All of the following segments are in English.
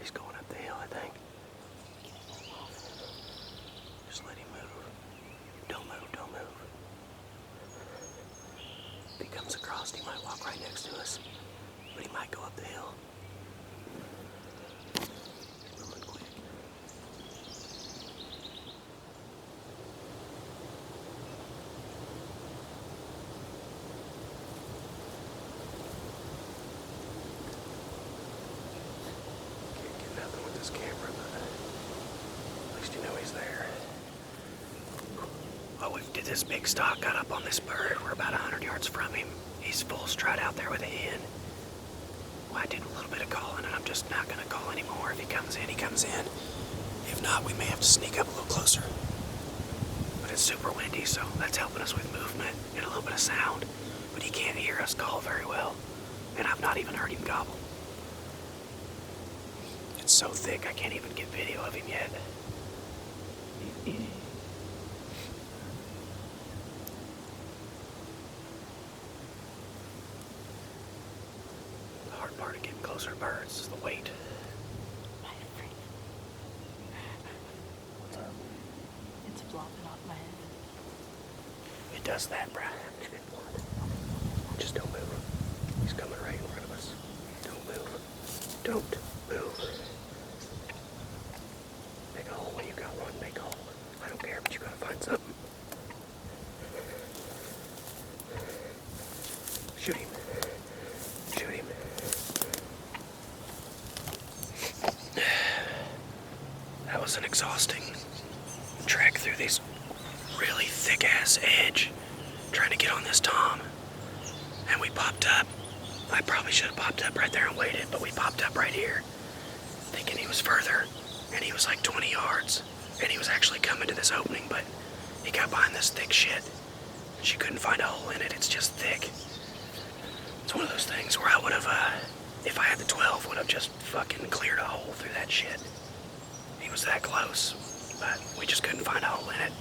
He's going up the hill, I think. Just let him move. Don't move, don't move. If he comes across, he might walk right next to us. But he might go up the hill. Moving quick. Can't get nothing with this camera, but at least you know he's there. Well, we did this big stock, got up on this bird. We're about 100 yards from him. He's full strut out there with a hen. Well, I did a little bit of calling, and I'm just not going to call anymore. If he comes in, he comes in. If not, we may have to sneak up a little closer. But it's super windy, so that's helping us with movement and a little bit of sound. But he can't hear us call very well, and I've not even heard him gobble. It's so thick, I can't even get video of him yet. The hard part of getting closer to birds is the weight. What's up? It's flopping off my head. It does that, bruh. Just don't move. He's coming right in front of us. Don't move. Don't move. Make a hole when you got one. Make a hole. I don't care, but you gotta find something. Shoot him. Shoot him. That was an exhausting trek through these really thick-ass edge trying to get on this tom. And we popped up. I probably should have popped up right there and waited, but we popped up right here thinking he was further, and he was like 20 yards, and he was actually coming to this opening, but he got behind this thick shit. She couldn't find a hole in it. It's just thick. It's one of those things where I would have, if I had the 12, would have just fucking cleared a hole through that shit. He was that close, but we just couldn't find a hole in it.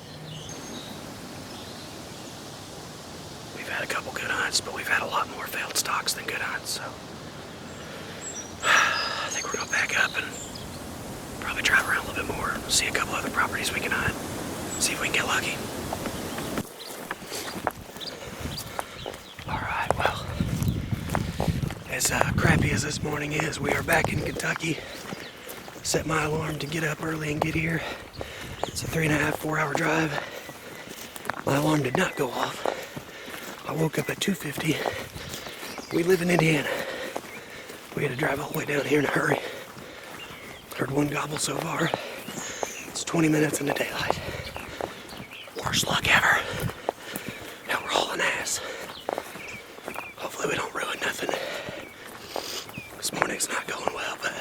We've had a couple good hunts, but we've had a lot more failed stocks than good hunts, so I think we're gonna back up and probably drive around a little bit more, see a couple other properties we can hunt, see if we can get lucky. Alright, well, as crappy as this morning is, we are back in Kentucky. Set my alarm to get up early and get here. It's a 3.5, 4-hour drive. My alarm did not go off. I woke up at 2:50. We live in Indiana. We had to drive all the way down here in a hurry. Heard one gobble so far. It's 20 minutes into daylight. Worst luck ever. Now we're hauling ass. Hopefully we don't ruin nothing. This morning's not going well, but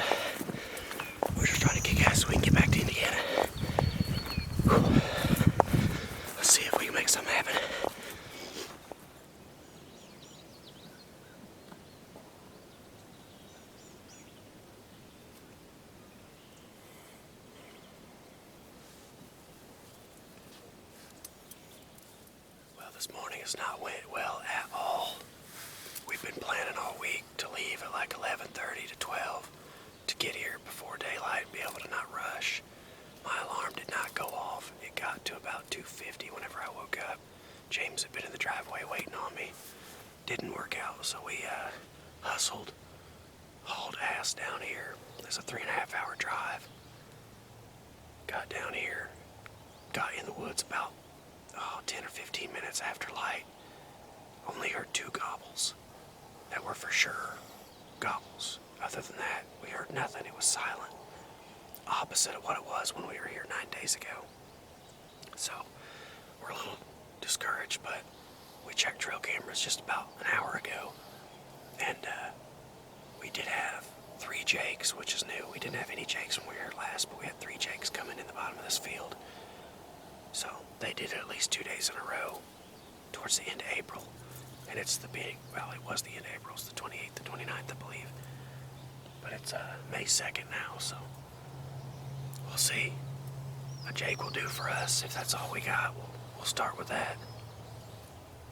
we're just trying to kick ass so we can get back to Indiana. Whew. Let's see if we can make something happen. This morning has not went well at all. We've been planning all week to leave at like 11:30 to 12 to get here before daylight and be able to not rush. My alarm did not go off. It got to about 2:50 whenever I woke up. James had been in the driveway waiting on me. Didn't work out, so we hustled, hauled ass down here. It's a 3.5-hour drive. Got down here, got in the woods about 10 or 15 minutes after light. Only heard 2 gobbles that were for sure gobbles. Other than that, we heard nothing. It was silent. Opposite of what it was when we were here 9 days ago. So, we're a little discouraged, but we checked trail cameras just about an hour ago. And we did have 3 jakes, which is new. We didn't have any jakes when we were here last, but we had 3 jakes coming in the bottom of this field. So they did it at least 2 days in a row towards the end of April. And it's the big, well, it was the end of April. It's the 28th, the 29th, I believe. But it's May 2nd now, so we'll see. A jake will do for us. If that's all we got, we'll start with that.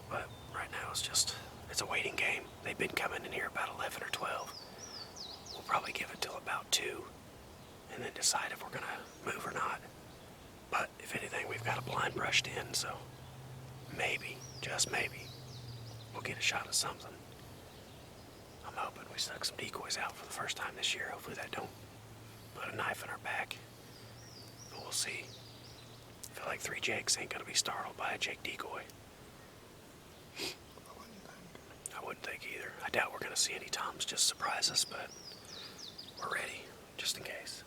But right now it's a waiting game. They've been coming in here about 11 or 12. We'll probably give it till about 2 and then decide if we're gonna move or not. But if anything, we've got a blind brushed in, so maybe, just maybe, we'll get a shot at something. I'm hoping we stuck some decoys out for the first time this year. Hopefully that don't put a knife in our back. But we'll see. I feel like 3 jakes ain't gonna be startled by a jake decoy. I wouldn't think either. I doubt we're gonna see any toms just surprise us, but we're ready, just in case.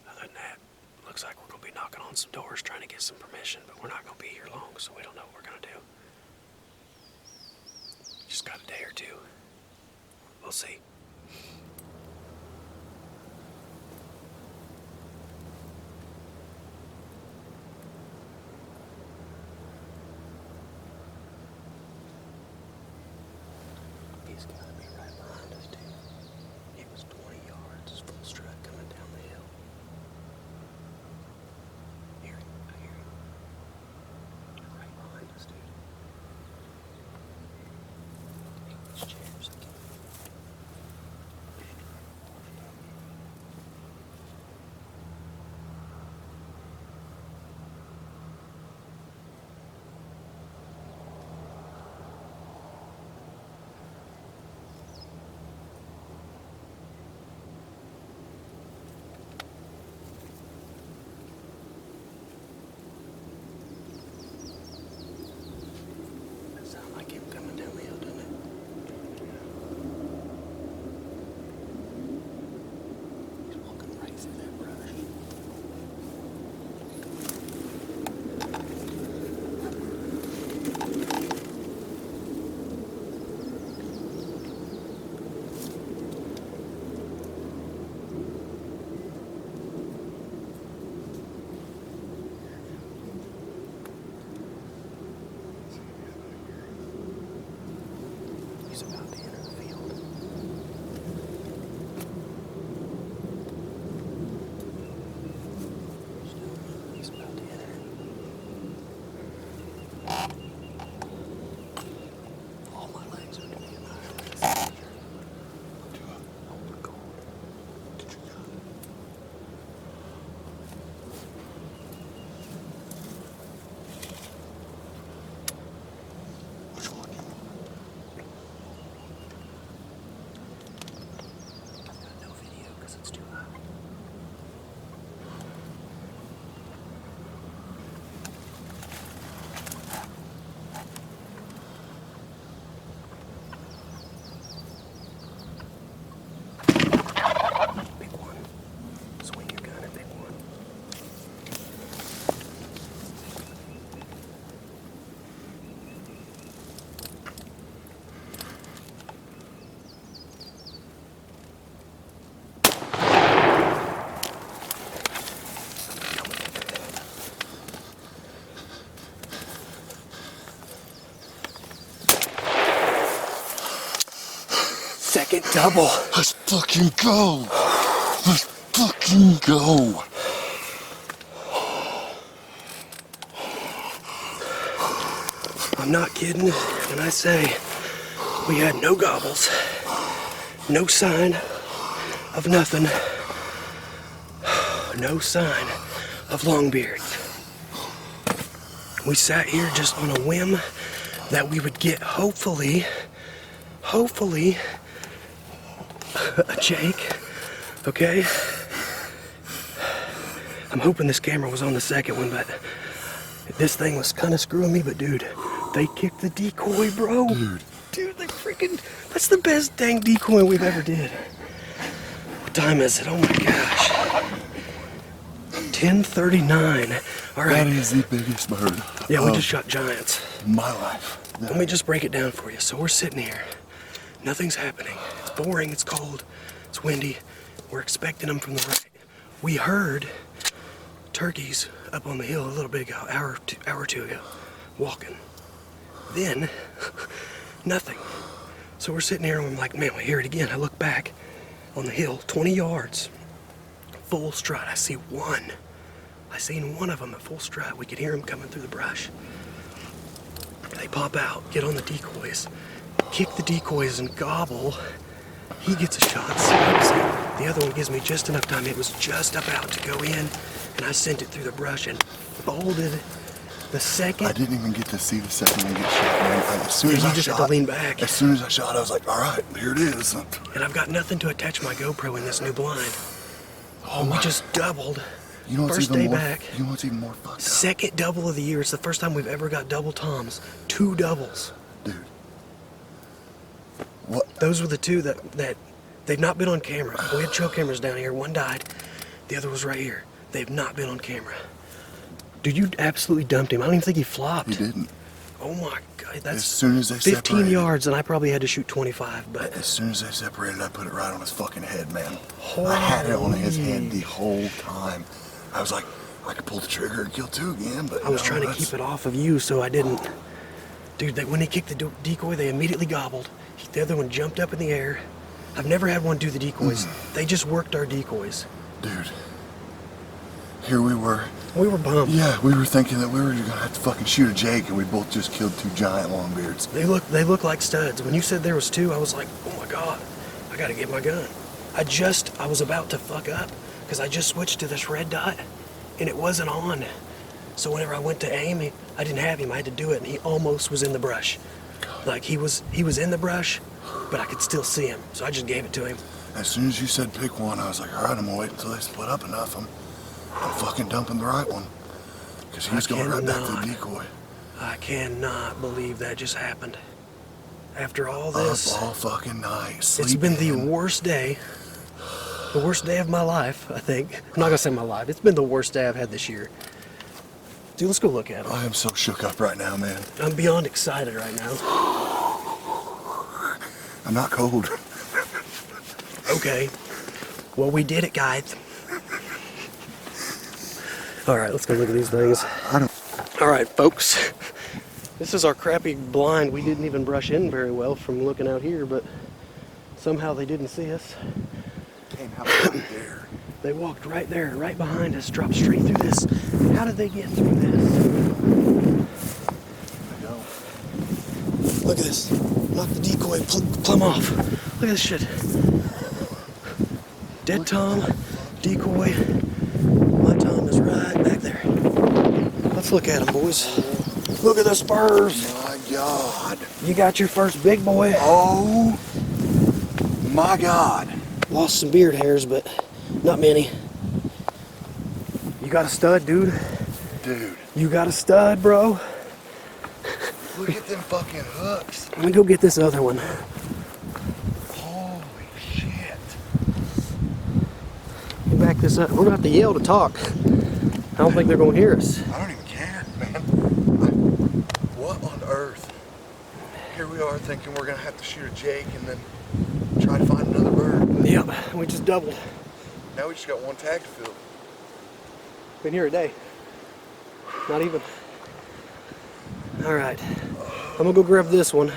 Other than that, looks like we're gonna be knocking on some doors trying to get some permission, but we're not gonna be here long, so we don't know what we're gonna do. Just got a day or two. We'll see. He's gotta be right behind us, too. It was 20 yards, full strut coming down the hill. Hear him, I hear him. Right behind us, dude. These chairs, I can't. That sound like him coming down the hill, doesn't it? He's walking right through that brush. He's about to enter the field. He's about to enter. All my legs are doing it. Oh my God. Which one? I've got no video because it's too high. Big one. Swing your gun at big one. Second double. Let's fucking go! Let's fucking go! I'm not kidding when I say we had no gobbles, no sign of nothing, no sign of longbeards. We sat here just on a whim that we would get hopefully a jake, okay? I'm hoping this camera was on the second one, but this thing was kind of screwing me, but dude, they kicked the decoy, bro. Dude, they freaking, that's the best dang decoy we've ever did. What time is it? Oh my gosh. 10:39. All right. That is the biggest bird Yeah, we of just shot giants. my life. Let me just break it down for you. So we're sitting here. Nothing's happening. It's boring, it's cold, it's windy. We're expecting them from the right. We heard turkeys up on the hill a little bit ago, hour or two ago, walking. Then, nothing. So we're sitting here and I'm like, man, we hear it again. I look back on the hill, 20 yards, full strut. I see one. I seen one of them at full strut. We could hear them coming through the brush. They pop out, get on the decoys, kick the decoys and gobble. He gets a shot, smokes it. The other one gives me just enough time. It was just about to go in, and I sent it through the brush and folded the second. I didn't even get to see the second one get shot, man. As soon as you I just shot, had to lean back. As soon as I shot, I was like, all right, here it is. And I've got nothing to attach my GoPro in this new blind. Oh, We just doubled. You know what's First even day more, back. You know what's even more fucked up? Second double of the year. It's the first time we've ever got double toms. 2 doubles. Dude. What? Those were the 2 that they've not been on camera. We had trail cameras down here. One died. The other was right here. They've not been on camera. Dude, you absolutely dumped him. I don't even think he flopped. He didn't. Oh my God, that's As soon as they 15 separated, yards, and I probably had to shoot 25. But as soon as they separated, I put it right on his fucking head, man. I had it on his head the whole time. I was like, I could pull the trigger and kill 2 again, but I was trying to keep it off of you, so I didn't. Dude, when they kicked the decoy, they immediately gobbled. The other one jumped up in the air. I've never had one do the decoys. They just worked our decoys. Dude, here we were. We were bummed. Yeah, we were thinking that we were gonna have to fucking shoot a Jake, and we both just killed 2 giant longbeards. They look like studs. When you said there was 2, I was like, oh my God, I gotta get my gun. I was about to fuck up because I just switched to this red dot and it wasn't on. So whenever I went to aim, I didn't have him. I had to do it, and he almost was in the brush. Like he was in the brush, but I could still see him. So I just gave it to him. As soon as you said pick one, I was like, all right, I'm gonna wait until they split up enough. I'm fucking dumping the right one. Because he's going right back to the decoy. I cannot believe that just happened. After all this. Up all fucking night. It's been the worst day. The worst day of my life, I think. I'm not gonna say my life. It's been the worst day I've had this year. Dude, let's go look at him. I am so shook up right now, man. I'm beyond excited right now. I'm not cold. Okay. Well, we did it, guys. All right, let's go look at these things. All right, folks. This is our crappy blind. We didn't even brush in very well from looking out here, but somehow they didn't see us. Came out right there. They walked right there, right behind us, dropped straight through this. How did they get through this? I know. Look at this. Knock the decoy plumb off. Look at this shit. Dead Tom, decoy. My Tom is right back there. Let's look at him, boys. Look at the spurs. My God. You got your first big boy. Oh my God. Lost some beard hairs, but not many. You got a stud, dude. Dude. You got a stud, bro. Look at them fucking hooks. Let me go get this other one. Holy shit. Let me back this up. We're gonna have to yell to talk. I don't think they're gonna hear us. I don't even care, man. What on earth? Here we are thinking we're gonna have to shoot a Jake and then try to find another bird. Yep, we just doubled. Now we just got 1 tag to fill. Been here a day. Not even. All right, I'm gonna go grab this one.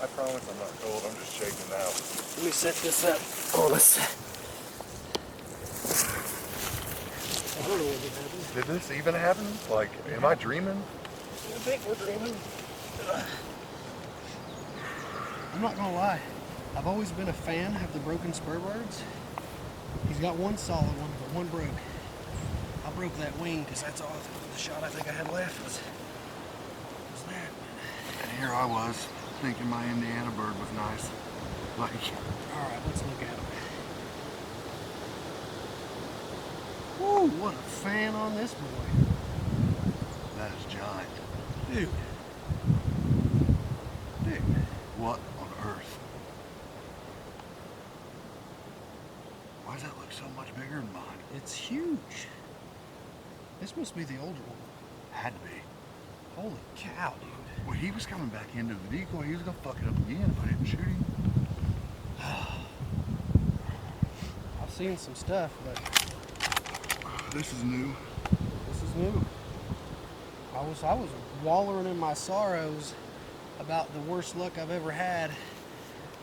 I promise I'm not cold. I'm just shaking now. Let me set this up. Oh, let's. I don't know what just happened. Did this even happen? Like, am I dreaming? I think we're dreaming. I'm not gonna lie. I've always been a fan of the broken spur birds. He's got one solid one, but one broke. I broke that wing because that's all the shot I think I had left was that. And here I was, thinking my Indiana bird was nice. Like, All right, let's look at him. Woo, what a fan on this boy. that is giant. Dude. Dude. What on earth? Why does that look so much bigger than mine? It's huge. This must be the older one. Had to be. Holy cow, dude. Well, he was coming back into the decoy. He was gonna fuck it up again if I didn't shoot him. I've seen some stuff, but This is new. this is new. I was wallowing in my sorrows about the worst luck I've ever had.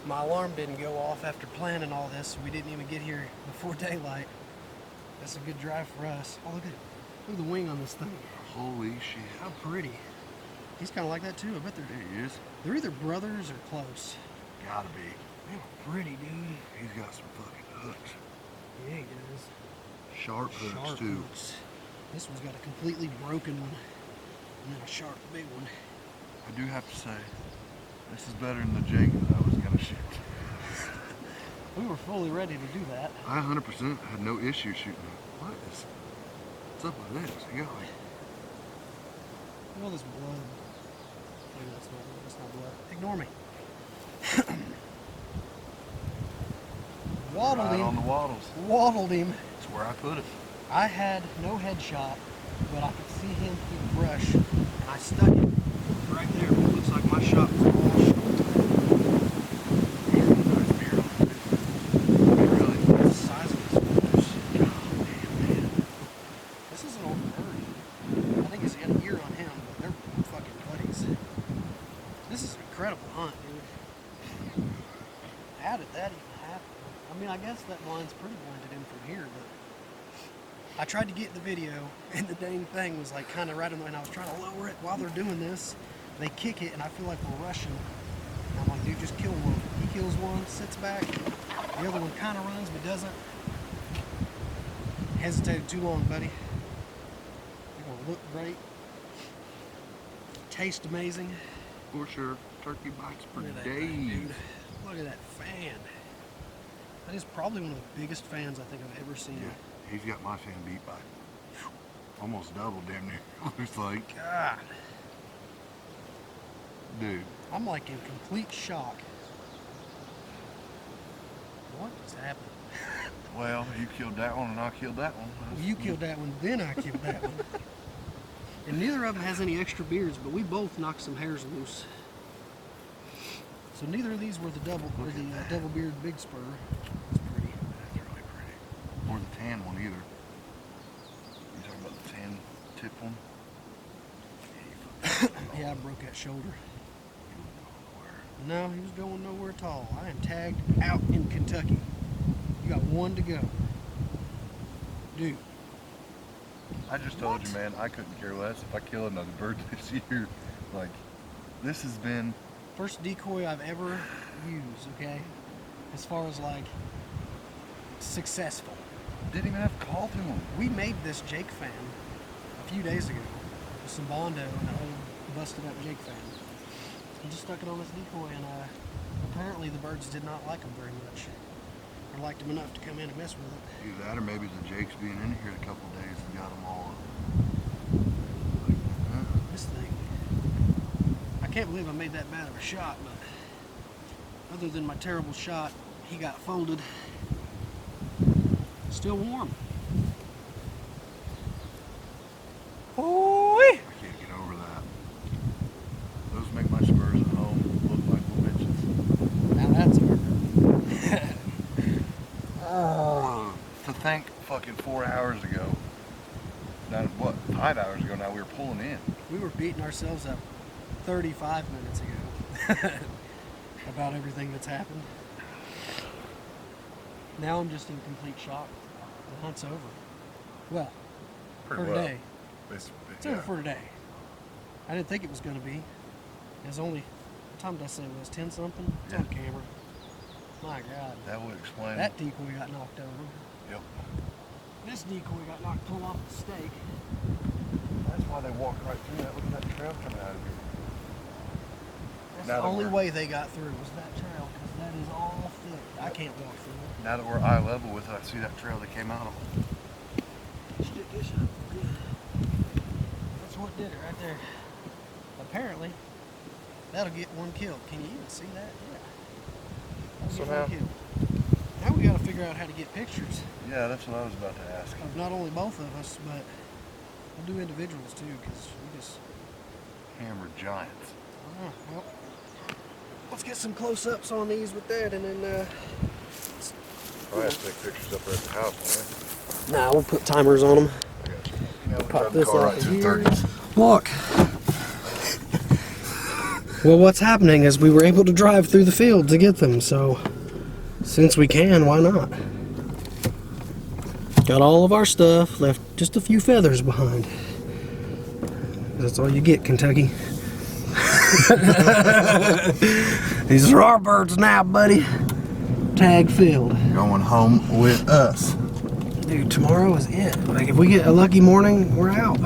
My alarm didn't go off after planning all this. We didn't even get here before daylight. That's a good drive for us. Oh, look at the wing on this thing. Holy shit. How pretty. He's kind of like that too. I bet He is. they're either brothers or close. Gotta be. They were pretty, dude. He's got some fucking hooks. Yeah, he does. Sharp hooks Sharp too. hooks. This one's got a completely broken one, and then a sharp big one. I do have to say, this is better than the Jake that I was gonna shoot. We were fully ready to do that. I 100% had no issue shooting it. What's up with this? You got like, All this blood. Maybe that's not blood. Ignore me. Waddled right him. on the waddles. Waddled him. That's where I put it. I had no headshot, but I could see him through the brush, and I stuck it right there. It looks like my shot was all Really? the size of this brush. God damn, man. This is an old bird. I think he's got a year on him, but they're fucking buddies. This is an incredible hunt, dude. How did that even happen? I mean, I guess that line's pretty blended in from here, but I tried to get the video, and the dang thing was like kind of right on the, and I was trying to lower it while they're doing this. They kick it, and I feel like we're rushing. And I'm like, dude, just kill one. He kills one, sits back. The other one kind of runs, but doesn't. Hesitated too long, buddy. They're gonna look great. Taste amazing. For sure. Turkey bites for Look at that days. thing, dude. Look at that fan. That is probably one of the biggest fans I think I've ever seen. Yeah, he's got my fan beat by almost double damn near. Looks like. God. Dude. I'm like in complete shock. What is happening? Well, you killed that one and I killed that one. You killed that one, then I killed that one. And neither of them has any extra beards, but we both knocked some hairs loose. So neither of these were the double beard big spur. It's pretty. That's really pretty. Or the tan one either. You talking about the tan tip one? Yeah, I broke that shoulder. No, he was going nowhere at all. I am tagged out in Kentucky. You got one to go. Dude. I just told you, man, I couldn't care less if I kill another bird this year. Like, this has been... First decoy I've ever used, okay? As far as like, successful. Didn't even have to call to him. We made this Jake fan a few days ago with some Bondo and an old busted up Jake fan. I just stuck it on this decoy, and apparently the birds did not like them very much. Or liked them enough to come in and mess with it. Either that or maybe the Jake's being in here a couple days and got them all. This thing, I can't believe I made that bad of a shot, but other than my terrible shot, he got folded. Still warm. I can't get over that. Those make my spurs at home look like little bitches. Now that's a bird. To think fucking 4 hours ago, now what, 5 hours ago now we were pulling in. We were beating ourselves up 35 minutes ago about everything that's happened. Now I'm just in complete shock. The hunt's over. Well, Pretty for well. today. It's It's over for today. I didn't think it was going to be. It was only, what time did I say it was? 10 something? It's on camera. My God. That would explain. That decoy got knocked over. Yep. This decoy got knocked full off the stake. That's why they walked right through that. Look at that trail coming out of here. That's Now the that only we're- way they got through was that trail, because that is all thick. I can't walk through it. Now that we're eye level with it, I see that trail they came out on. Stick this up. That's what did it right there. Apparently, that'll get one killed. Can you even see that? Yeah. That'll get Somehow. one killed. Now we got to figure out how to get pictures Yeah, that's what I was about to ask. of not only both of us, but we'll do individuals too, because we just. Hammer giants. Well, let's get some close-ups on these with that, and then. I have to take pictures up there at the house, man. Nah, we'll put timers on them. Pop this off of here. Look. Well, what's happening is we were able to drive through the field to get them, so since we can, why not? Got all of our stuff, left just a few feathers behind. That's all you get, Kentucky. These are our birds now, buddy. Tag filled. Going home with us. Dude, tomorrow is it. Like, if we get a lucky morning, we're out.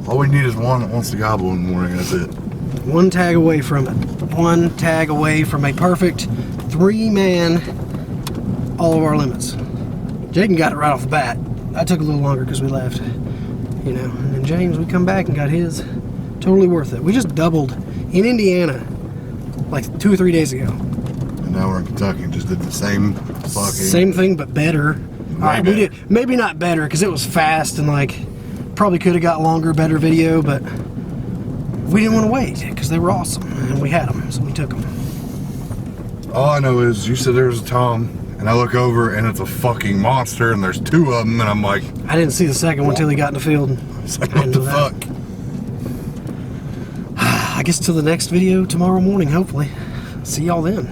All we need is one that wants to gobble in the morning, that's it. One tag away from it. One tag away from a perfect 3-man, all of our limits. Jaden got it right off the bat. I took a little longer because we left, you know. And then James, we come back and got his. Totally worth it. We just doubled in Indiana like 2 or 3 days ago. And now we're in Kentucky and just did the same fucking... Same thing, but better. Alright, we did, maybe not better because it was fast and like probably could have got longer, better video, but we didn't want to wait because they were awesome and we had them, so we took them. All I know is you said there's a tom, and I look over and it's a fucking monster, and there's 2 of them, and I'm like, I didn't see the second one until he got in the field. it's like, what the fuck? I guess till the next video tomorrow morning, hopefully. See y'all then.